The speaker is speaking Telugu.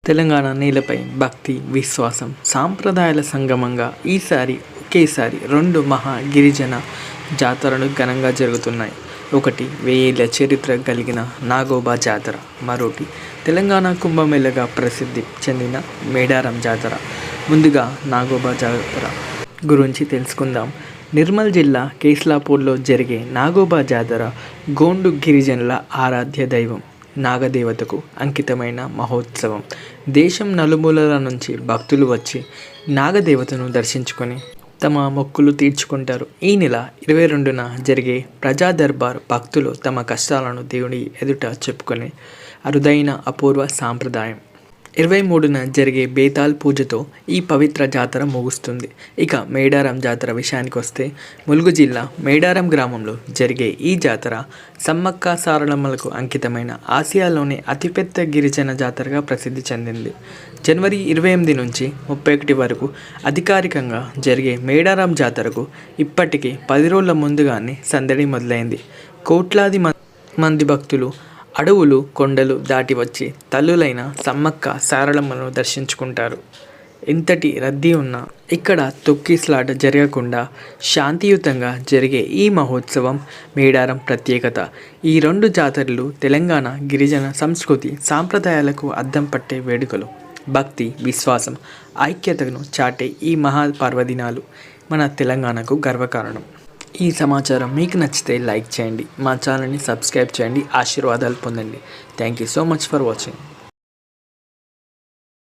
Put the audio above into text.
తెలంగాణ నేలపై భక్తి, విశ్వాసం, సాంప్రదాయాల సంగమంగా ఈసారి ఒకేసారి రెండు మహా గిరిజన జాతరలు ఘనంగా జరుగుతున్నాయి. ఒకటి 1000 ఏళ్ల చరిత్ర కలిగిన నాగోబా జాతర, మరోటి తెలంగాణ కుంభమేళగా ప్రసిద్ధి చెందిన మేడారం జాతర. ముందుగా నాగోబా జాతర గురించి తెలుసుకుందాం. నిర్మల్ జిల్లా కేస్లాపూర్లో జరిగే నాగోబా జాతర గోండు గిరిజనుల ఆరాధ్య దైవం, నాగదేవతకు అంకితమైన మహోత్సవం. దేశం నలుమూలల నుంచి భక్తులు వచ్చి నాగదేవతను దర్శించుకొని తమ మొక్కులు తీర్చుకుంటారు. ఈ నెల 22న జరిగే ప్రజా దర్బార్ భక్తులు తమ కష్టాలను దేవుని ఎదుట చెప్పుకునే అరుదైన అపూర్వ సాంప్రదాయం. 23న జరిగే బేతాల్ పూజతో ఈ పవిత్ర జాతర ముగుస్తుంది. ఇక మేడారం జాతర విషయానికి వస్తే, ములుగు జిల్లా మేడారం గ్రామంలో జరిగే ఈ జాతర సమ్మక్క సారలమ్మలకు అంకితమైన ఆసియాలోని అతిపెద్ద గిరిజన జాతరగా ప్రసిద్ధి చెందింది. జనవరి 28 నుంచి 31 వరకు అధికారికంగా జరిగే మేడారం జాతరకు ఇప్పటికే 10 రోజుల ముందుగానే సందడి మొదలైంది. కోట్లాది మంది భక్తులు అడవులు, కొండలు దాటి వచ్చి తల్లులైన సమ్మక్క సారలమ్మను దర్శించుకుంటారు. ఇంతటి రద్దీ ఉన్నా ఇక్కడ తొక్కిసలాట జరగకుండా శాంతియుతంగా జరిగే ఈ మహోత్సవం మేడారం ప్రత్యేకత. ఈ రెండు జాతరలు తెలంగాణ గిరిజన సంస్కృతి సాంప్రదాయాలకు అద్దం పట్టే వేడుకలు. భక్తి, విశ్వాసం, ఐక్యతను చాటే ఈ మహాపర్వదినాలు మన తెలంగాణకు గర్వకారణం. ఈ సమాచారం మీకు నచ్చితే లైక్ చేయండి, మా ఛానల్ని సబ్స్క్రైబ్ చేయండి, ఆశీర్వాదాలు పొందండి. Thank you so much for watching.